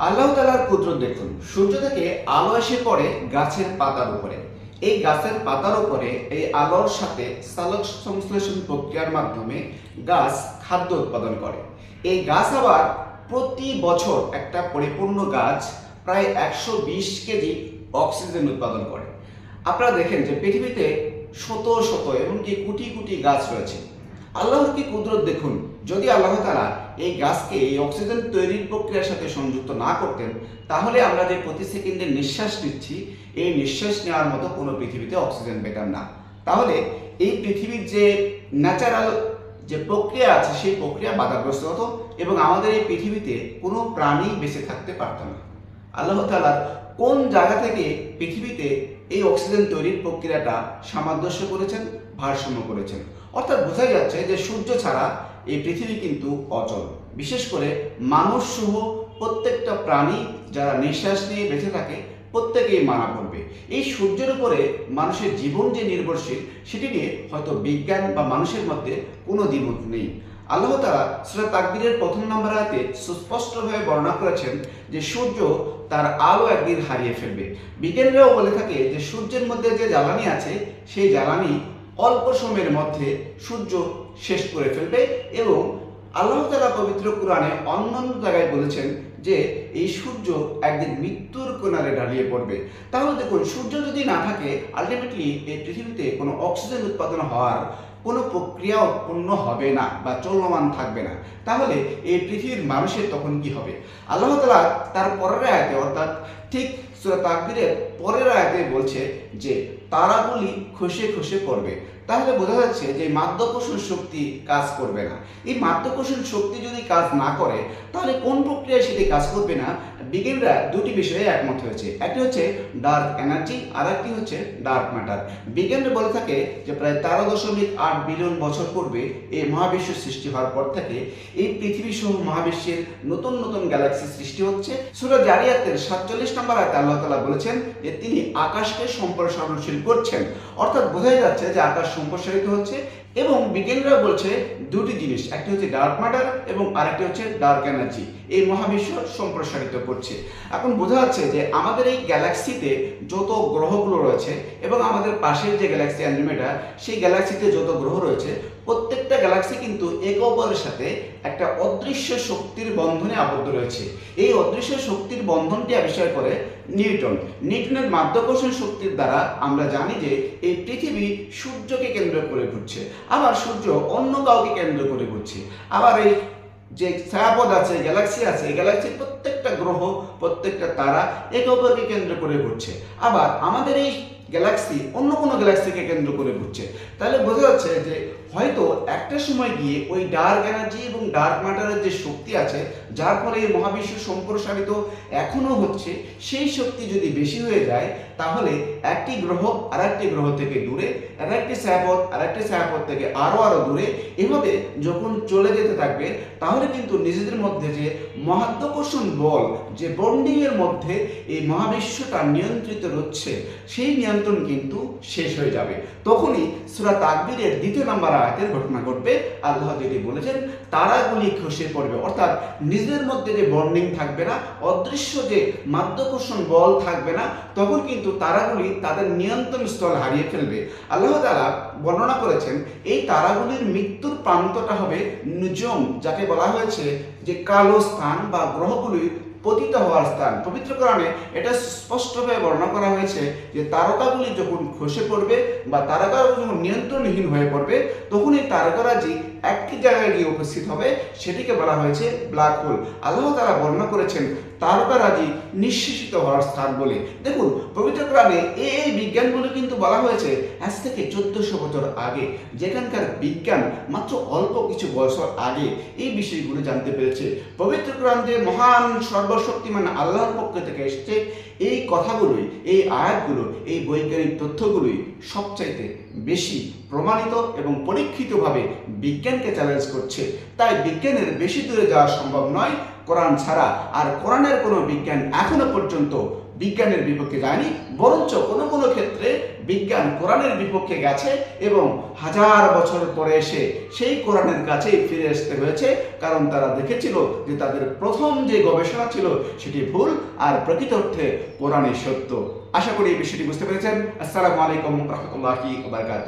আল্লাহ তাআলার কুদরত দেখুন। সূর্য থেকে আলো এসে পড়ে গাছের পাতার উপরে। এই গাছের পাতার উপরে এই আলোর সাথে সালোক সংশ্লেষণ প্রক্রিয়ার মাধ্যমে গাছ খাদ্য উৎপাদন করে। এই গাছ আবার প্রতি বছর একটা পরিপূর্ণ গাছ প্রায় 120 কেজি অক্সিজেন উৎপাদন করে। আপনারা দেখেন যে পৃথিবীতে শত শত এমনকি কোটি কোটি গাছ রয়েছে। আল্লাহর কি কুদরত দেখুন। যদি আল্লাহ তাআলা এই গাছকে এই অক্সিজেন তৈরির প্রক্রিয়ার সাথে সংযুক্ত না করতেন, তাহলে আমরা যে প্রতি সেকেন্ডে নিঃশ্বাস নিচ্ছি, এই নিঃশ্বাস নেওয়ার মতো কোনো পৃথিবীতে অক্সিজেন পেতাম না। তাহলে এই পৃথিবীর যে ন্যাচারাল যে প্রক্রিয়া আছে, সেই প্রক্রিয়া বাধাগ্রস্ত হতো এবং আমাদের এই পৃথিবীতে কোনো প্রাণী বেঁচে থাকতে পারত না। আল্লাহ তাআলা কোন জায়গা থেকে পৃথিবীতে এই অক্সিজেন তৈরির প্রক্রিয়াটা সামঞ্জস্য করেছেন, ভারসাম্য করেছেন। অর্থাৎ বোঝা যাচ্ছে যে সূর্য ছাড়া এই পৃথিবী কিন্তু অচল। বিশেষ করে মানুষ সহ প্রত্যেকটা প্রাণী যারা নিঃশ্বাস নিয়ে বেঁচে থাকে, প্রত্যেকেই মারা পড়বে। এই সূর্যের উপরে মানুষের জীবন যে নির্ভরশীল, সেটি নিয়ে হয়তো বিজ্ঞান বা মানুষের মধ্যে কোনো দ্বিমত নেই। আল্লাহ তাআলা সূরা তাকবীরের 1 নম্বর আয়াতে সুস্পষ্টভাবে বর্ণনা করেছেন যে সূর্য তার আলো একদিন হারিয়ে ফেলবে। বিজ্ঞানীরাও বলে থাকে যে সূর্যের মধ্যে যে জ্বালানি আছে, সেই জ্বালানি অল্প সময়ের মধ্যে সূর্য শেষ করে ফেলবে এবং আল্লাহ তাআলা পবিত্র কোরআনে অন্যান্য জায়গায় বলেছেন যে এই সূর্য একদিন মৃত্যুর কোণারে ঢালিয়ে পড়বে। তাহলে দেখুন, সূর্য যদি না থাকে, আলটিমেটলি এই পৃথিবীতে কোনো অক্সিজেন উৎপাদন হওয়ার কোনো প্রক্রিয়া উৎপন্ন হবে না বা চলমান থাকবে না। তাহলে এই পৃথিবীর মানুষের তখন কি হবে? আল্লাহ তাআলা তার পরের আয়াতে, অর্থাৎ ঠিক সূরা তাকবীরের পরের আয়াতে বলছে যে তারাগুলি খসে খসে পড়বে। তাহলে বোঝা যাচ্ছে যে মাধ্যাকর্ষণ শক্তি কাজ করবে না। এই মাধ্যাকর্ষণ শক্তি যদি কাজ না করে, তাহলে কোন প্রক্রিয়ায় সেটি কাজ করবে না? বিজ্ঞানীরা দুটি বিষয়ে একমত হয়েছে। একটি হচ্ছে ডার্ক এনার্জি, আর একটি হচ্ছে ডার্ক ম্যাটার। বিজ্ঞানীরা বলে থাকে যে প্রায় 13.8 বিলিয়ন বছর পূর্বে এই মহাবিশ্ব সৃষ্টি হওয়ার পর থেকে এই পৃথিবী সহ মহাবিশ্বের নতুন নতুন গ্যালাক্সি সৃষ্টি হচ্ছে। সূরা জারিয়াতের 47 নম্বর আয়াতে আল্লাহ তাআলা বলেছেন যে তিনি আকাশকে সম্প্রসারণশীল করছেন। অর্থাৎ বোঝাই যাচ্ছে যে আকাশ সম্প্রসারিত হচ্ছে। এবং বিজ্ঞানীরা বলছে দুটি জিনিস, একটি হচ্ছে ডার্ক ম্যাটার এবং আরেকটি হচ্ছে ডার্ক এনার্জি, এই মহাবিশ্ব সম্প্রসারিত করছে। এখন বোঝা যাচ্ছে যে আমাদের এই গ্যালাক্সিতে যত গ্রহগুলো রয়েছে এবং আমাদের পাশের যে গ্যালাক্সি অ্যান্ড্রোমেডা, সেই গ্যালাক্সিতে যত গ্রহ রয়েছে, প্রত্যেকটা গ্যালাক্সি কিন্তু একে অপরের সাথে একটা অদৃশ্য শক্তির বন্ধনে আবদ্ধ রয়েছে। এই অদৃশ্য শক্তির বন্ধনটি আবিষ্কার করে নিউটন। নিউটনের মাধ্যাকর্ষণ শক্তির দ্বারা আমরা জানি যে এই পৃথিবী সূর্যকে কেন্দ্র করে ঘুরছে, আবার সূর্য অন্য কাউকে কেন্দ্র করে ঘুরছে। আবার এই যে ছায়াপথ আছে, গ্যালাক্সি আছে, এই গ্যালাক্সির প্রত্যেকটা গ্রহ, প্রত্যেকটা তারা একে অপরকে কেন্দ্র করে ঘুরছে। আবার আমাদের এই গ্যালাক্সি অন্য কোনো গ্যালাক্সিকে কেন্দ্র করে ঘুরছে। তাহলে বোঝা যাচ্ছে যে হয়তো একটা সময় গিয়ে ওই ডার্ক এনার্জি এবং ডার্ক ম্যাটারের যে শক্তি আছে, যার ফলে এই মহাবিশ্ব সম্প্রসারিত এখনো হচ্ছে, সেই শক্তি যদি বেশি হয়ে যায়, তাহলে একটি গ্রহ আর একটি গ্রহ থেকে দূরে, আর একটি ছায়াপথ আর একটি ছায়াপথ থেকে আরো দূরে, এভাবে যখন চলে যেতে থাকবে, তাহলে কিন্তু নিজেদের মধ্যে যে মহাধ্যাকর্ষণ বল, যে বন্ডিং এর মধ্যে এই মহাবিশ্বটা নিয়ন্ত্রিত হচ্ছে, সেই নিয়ন্ত্রণ কিন্তু শেষ হয়ে যাবে। তখনই সূরা তাকবীরের 2 নম্বর আয়াতের ঘটনা ঘটবে। আল্লাহ যেটি বলেছেন তারাগুলি খসে পড়বে, অর্থাৎ নিজেদের মধ্যে যে বন্ডিং থাকবে না, অদৃশ্য যে মাধ্যাকর্ষণ বল থাকবে না, তখন কিন্তু তারাগুলি তাদের নিয়ন্ত্রণ স্থল হারিয়ে ফেলবে। আল্লাহ তাআলা বর্ণনা করেছেন এই তারাগুলির মৃত্যুর প্রান্তটা হবে নুজুম, যাকে বলা হয়েছে যে কালো স্থান বা গ্রহগুলি পতিত হওয়ার স্থান। পবিত্র কোরআনে এটা স্পষ্টভাবে বর্ণনা করা হয়েছে যে তারকাগুলি যখন খসে পড়বে বা তারকাগুলি যখন নিয়ন্ত্রণহীন হয়ে পড়বে, তখন এই তারকারাজি একটি জায়গায় গিয়ে উপস্থিত হবে, সেটিকে বলা হয়েছে ব্ল্যাক হোল। আল্লাহ তাআলা বর্ণনা করেছেন তারকারাজি নিঃশেষিত হওয়ার স্থান বলে। দেখুন, পবিত্র কোরআনে এই বিজ্ঞানগুলো কিন্তু বলা হয়েছে আজ থেকে 1400 বছর আগে, যেখানকার বিজ্ঞান মাত্র অল্প কিছু বছর আগে এই বিষয়গুলো জানতে পেরেছে। পবিত্র কোরআন যে মহান সর্বশক্তিমান আল্লাহর পক্ষ থেকে এসেছে, এই কথাগুলোই, এই আয়াতগুলো, এই বৈজ্ঞানিক তথ্যগুলোই সবচাইতে বেশি প্রমাণিত এবং পরীক্ষিতভাবে বিজ্ঞানকে চ্যালেঞ্জ করছে। তাই বিজ্ঞানের বেশি দূরে যাওয়া সম্ভব নয়। কোরআন ছাড়া। আর কোরআনের কোনো বিজ্ঞান এখনো পর্যন্ত বিজ্ঞানের বিপক্ষে যায়নি, বরঞ্চ কোনো কোনো ক্ষেত্রে বিজ্ঞান কোরআনের বিপক্ষে গেছে এবং হাজার বছর পরে এসে সেই কোরআনের কাছেই ফিরে আসতে হয়েছে, কারণ তারা দেখেছিল যে তাদের প্রথম যে গবেষণা ছিল সেটি ভুল আর প্রকৃত অর্থে কোরআনই সত্য। আশা করি এই বিষয়টি বুঝতে পেরেছেন। আসসালামু আলাইকুম রহমতুল্লাহি ওয়া বারাকাতুহু।